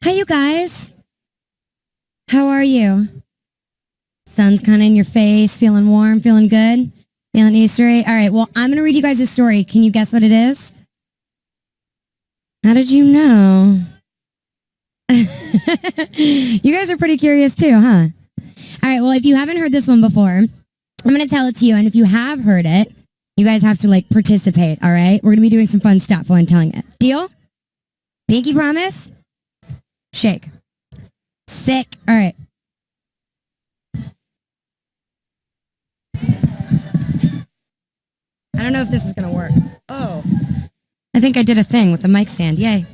Hi, you guys. How are you? Sun's kind of in your face, feeling warm, feeling good, feeling Eastery. All right, well, I'm going to read you guys a story. Can you guess what it is? How did you know? You guys are pretty curious too, huh? All right, well, if you haven't heard this one before, I'm going to tell it to you. And if you have heard it, you guys have to participate, all right? We're going to be doing some fun stuff while I'm telling it. Deal? Pinky promise? Shake. Sick. All right. I don't know if this is going to work. Oh. I think I did a thing with the mic stand. Yay.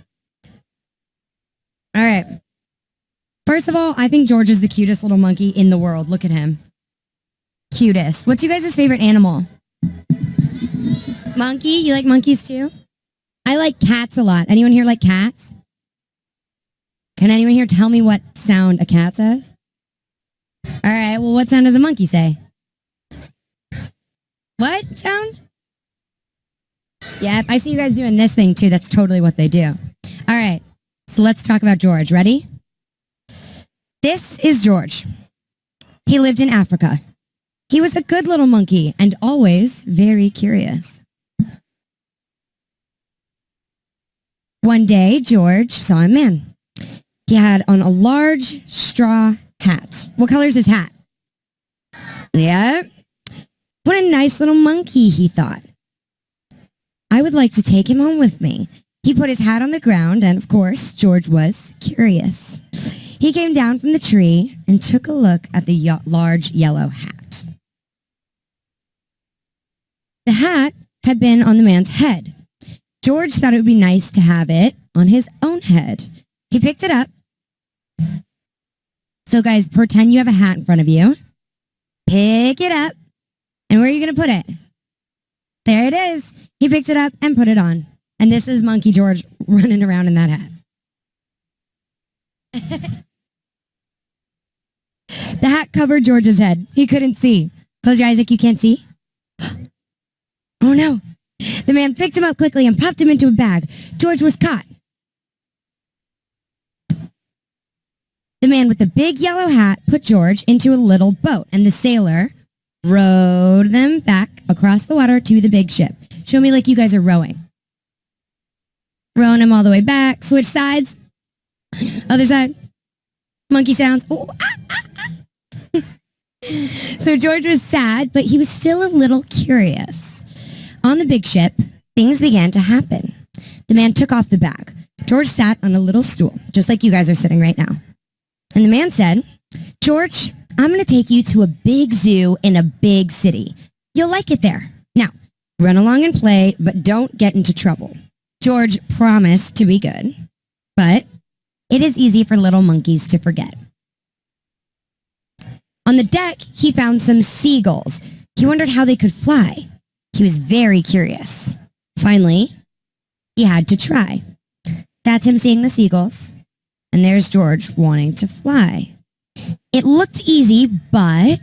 All right. First of all, I think George is the cutest little monkey in the world. Look at him. Cutest. What's you guys' favorite animal? Monkey? You like monkeys too? I like cats a lot. Anyone here like cats? Can anyone here tell me what sound a cat says? All right, well, what sound does a monkey say? What sound? Yeah, I see you guys doing this thing too. That's totally what they do. All right, so let's talk about George. Ready? This is George. He lived in Africa. He was a good little monkey and always very curious. One day, George saw a man. He had on a large straw hat. What color is his hat? Yeah. What a nice little monkey, he thought. I would like to take him home with me. He put his hat on the ground, and of course, George was curious. He came down from the tree and took a look at the large yellow hat. The hat had been on the man's head. George thought it would be nice to have it on his own head. He picked it up. So guys, pretend you have a hat in front of you. Pick it up. And where are you going to put it? There it is. He picked it up and put it on. And this is Monkey George running around in that hat. The hat covered George's head. He couldn't see. Close your eyes like you can't see. Oh no. The man picked him up quickly and popped him into a bag. George was caught. The man with the big yellow hat put George into a little boat, and the sailor rowed them back across the water to the big ship. Show me like you guys are rowing. Rowing him all the way back. Switch sides. Other side. Monkey sounds. Ooh, ah, ah, ah. So George was sad, but he was still a little curious. On the big ship, things began to happen. The man took off the bag. George sat on a little stool, just like you guys are sitting right now. And the man said, George, I'm going to take you to a big zoo in a big city. You'll like it there. Now, run along and play, but don't get into trouble. George promised to be good, but it is easy for little monkeys to forget. On the deck, he found some seagulls. He wondered how they could fly. He was very curious. Finally, he had to try. That's him seeing the seagulls. And there's George wanting to fly. It looked easy, but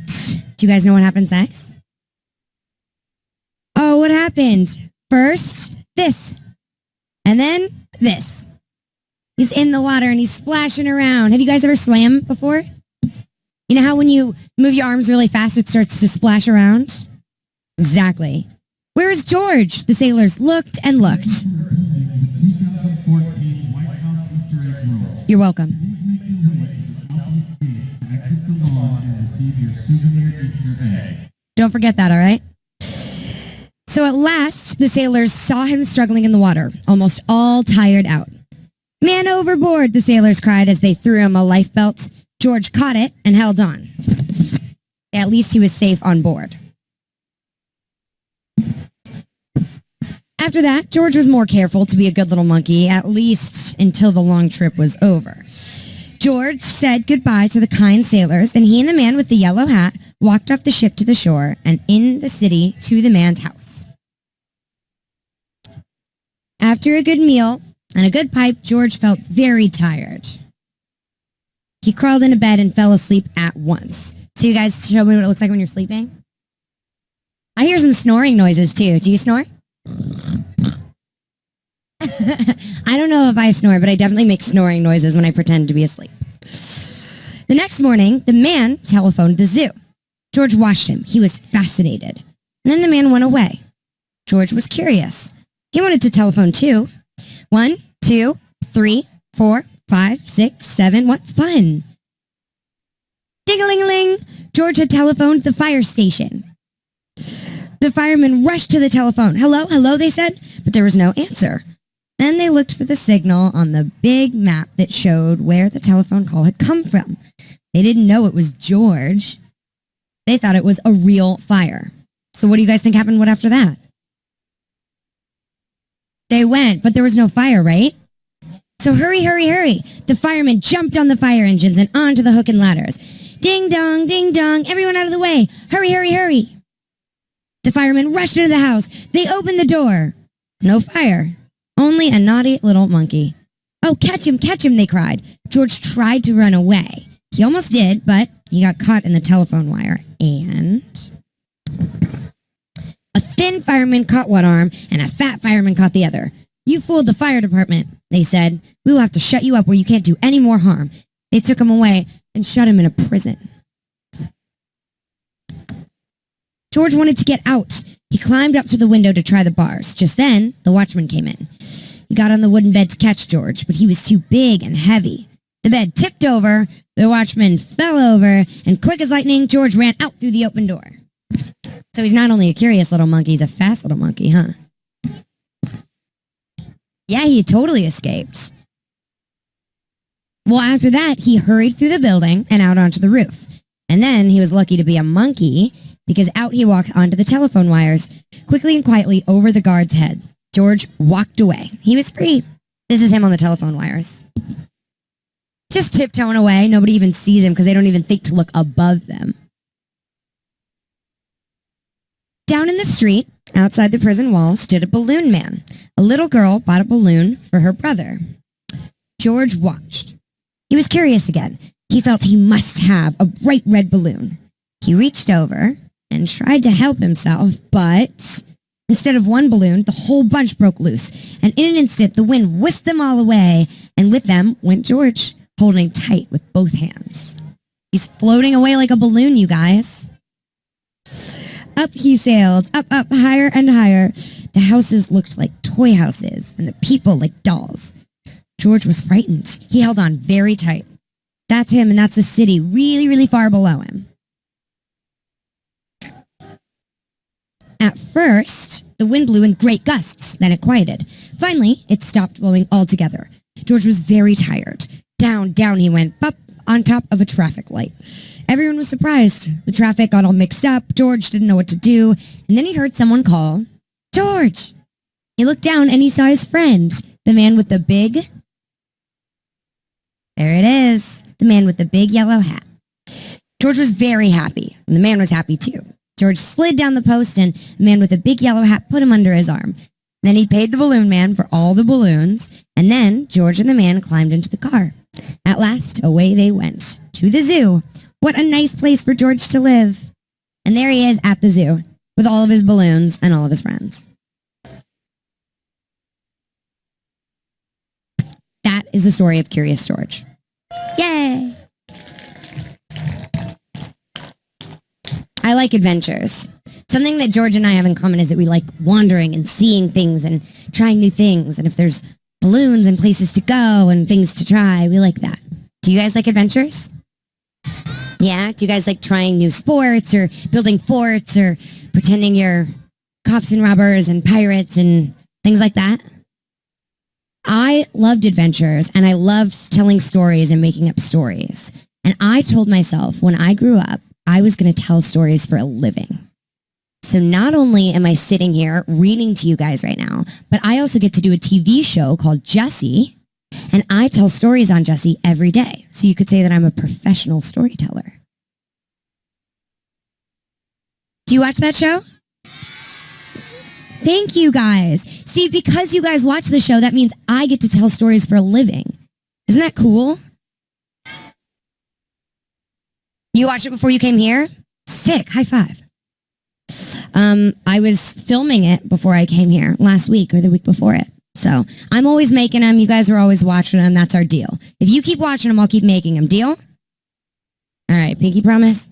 do you guys know what happens next? Oh, what happened? First, this. And then this. He's in the water and he's splashing around. Have you guys ever swam before? You know how when you move your arms really fast, it starts to splash around? Exactly. Where is George? The sailors looked and looked. You're welcome. Don't forget that, all right? So at last, the sailors saw him struggling in the water, almost all tired out. Man overboard, the sailors cried as they threw him a lifebelt. George caught it and held on. At least he was safe on board. After that, George was more careful to be a good little monkey, at least until the long trip was over. George said goodbye to the kind sailors, and he and the man with the yellow hat walked off the ship to the shore and in the city to the man's house. After a good meal and a good pipe, George felt very tired. He crawled into bed and fell asleep at once. So you guys show me what it looks like when you're sleeping? I hear some snoring noises too. Do you snore? I don't know if I snore, but I definitely make snoring noises when I pretend to be asleep. The next morning, the man telephoned the zoo. George watched him. He was fascinated. And then the man went away. George was curious. He wanted to telephone too. 1, 2, 3, 4, 5, 6, 7. What fun! Ding-a-ling-a-ling! George had telephoned the fire station. The firemen rushed to the telephone. Hello, hello, they said, but there was no answer. Then they looked for the signal on the big map that showed where the telephone call had come from. They didn't know it was George. They thought it was a real fire. So what do you guys think happened after that? They went, but there was no fire, right? So hurry, hurry, hurry. The firemen jumped on the fire engines and onto the hook and ladders. Ding dong, everyone out of the way. Hurry, hurry, hurry. The firemen rushed into the house. They opened the door. No fire. Only a naughty little monkey. Oh, catch him, they cried. George tried to run away. He almost did, but he got caught in the telephone wire. And a thin fireman caught one arm, and a fat fireman caught the other. You fooled the fire department, they said. We will have to shut you up where you can't do any more harm. They took him away and shut him in a prison. George wanted to get out. He climbed up to the window to try the bars. Just then, the watchman came in. He got on the wooden bed to catch George, but he was too big and heavy. The bed tipped over, the watchman fell over, and quick as lightning, George ran out through the open door. So he's not only a curious little monkey, he's a fast little monkey, huh? Yeah, he totally escaped. Well, after that, he hurried through the building and out onto the roof. And then he was lucky to be a monkey because out he walked onto the telephone wires, quickly and quietly over the guard's head. George walked away. He was free. This is him on the telephone wires. Just tiptoeing away. Nobody even sees him because they don't even think to look above them. Down in the street, outside the prison wall, stood a balloon man. A little girl bought a balloon for her brother. George watched. He was curious again. He felt he must have a bright red balloon. He reached over and tried to help himself, but instead of one balloon, the whole bunch broke loose. And in an instant, the wind whisked them all away, and with them went George, holding tight with both hands. He's floating away like a balloon, you guys. Up he sailed, up, higher and higher. The houses looked like toy houses, and the people like dolls. George was frightened. He held on very tight. That's him, and that's the city really, really far below him. At first, the wind blew in great gusts, then it quieted. Finally, it stopped blowing altogether. George was very tired. Down he went, up on top of a traffic light. Everyone was surprised. The traffic got all mixed up. George didn't know what to do, and then he heard someone call, George! He looked down and he saw his friend, the man with the big... There it is, the man with the big yellow hat. George was very happy, and the man was happy too. George slid down the post, and the man with the big yellow hat put him under his arm. Then he paid the balloon man for all the balloons, and then George and the man climbed into the car. At last, away they went, to the zoo. What a nice place for George to live. And there he is at the zoo, with all of his balloons and all of his friends. That is the story of Curious George. Yay! I like adventures. Something that George and I have in common is that we like wandering and seeing things and trying new things. And if there's balloons and places to go and things to try, we like that. Do you guys like adventures? Yeah? Do you guys like trying new sports or building forts or pretending you're cops and robbers and pirates and things like that? I loved adventures and I loved telling stories and making up stories. And I told myself when I grew up, I was going to tell stories for a living. So not only am I sitting here reading to you guys right now, but I also get to do a TV show called Jessie, and I tell stories on Jessie every day. So you could say that I'm a professional storyteller. Do you watch that show? Thank you guys. See, because you guys watch the show, that means I get to tell stories for a living. Isn't that cool? You watched it before you came here? Sick. High five. I was filming it before I came here last week or the week before it. So I'm always making them. You guys are always watching them. That's our deal. If you keep watching them, I'll keep making them. Deal? All right, pinky promise?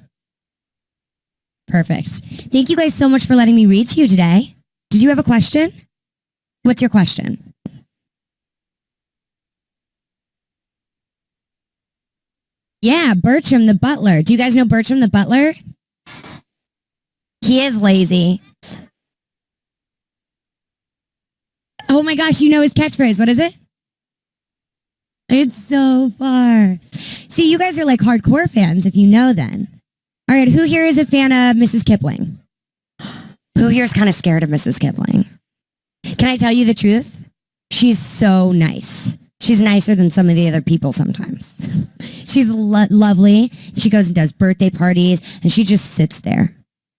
Perfect. Thank you guys so much for letting me read to you today. Did you have a question? What's your question? Yeah, Bertram the butler. Do you guys know Bertram the butler? He is lazy. Oh my gosh, you know his catchphrase. What is it? It's so far. See, you guys are like hardcore fans if you know then. All right, who here is a fan of Mrs. Kipling? Who here is kind of scared of Mrs. Kipling? Can I tell you the truth? She's so nice. She's nicer than some of the other people sometimes. She's lovely. She goes and does birthday parties, and she just sits there.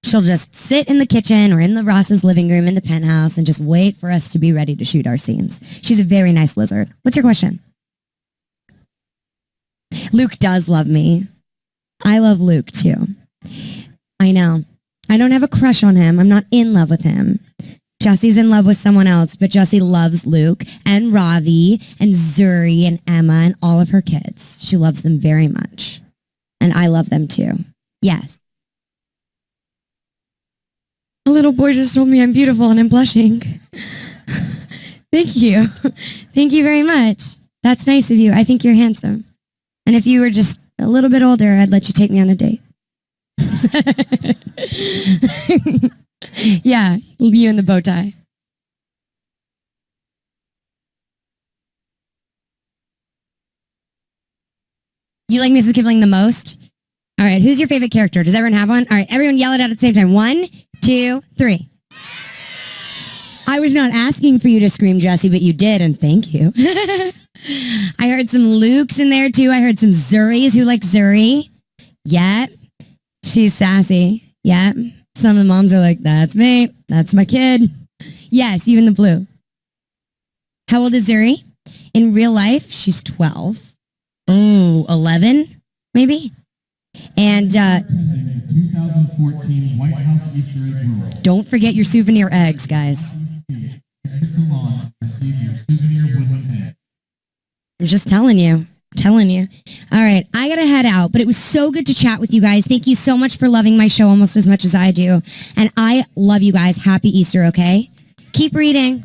She'll just sit in the kitchen or in the Ross's living room in the penthouse and just wait for us to be ready to shoot our scenes. She's a very nice lizard. What's your question? Luke does love me. I love Luke too. I know. I don't have a crush on him. I'm not in love with him. Jessie's in love with someone else, but Jessie loves Luke and Ravi and Zuri and Emma and all of her kids. She loves them very much. And I love them too. Yes. A little boy just told me I'm beautiful and I'm blushing. Thank you. Thank you very much. That's nice of you. I think you're handsome. And if you were just a little bit older, I'd let you take me on a date. Yeah, you in the bow tie. You like Mrs. Kipling the most? All right, who's your favorite character? Does everyone have one? All right, everyone yell it out at the same time. 1, 2, 3. I was not asking for you to scream, Jessie, but you did, and thank you. I heard some Lukes in there, too. I heard some Zuris. Who likes Zuri? Yep. She's sassy. Yep. Some of the moms are like, that's me. That's my kid. Yes, you in the blue. How old is Zuri? In real life, she's 12. Oh, 11, maybe? And 2014 White House Easter egg roll. Don't forget your souvenir eggs, guys. I'm just telling you. Telling you. All right, I gotta head out, but it was so good to chat with you guys. Thank you so much for loving my show almost as much as I do. And I love you guys. Happy Easter, okay? Keep reading.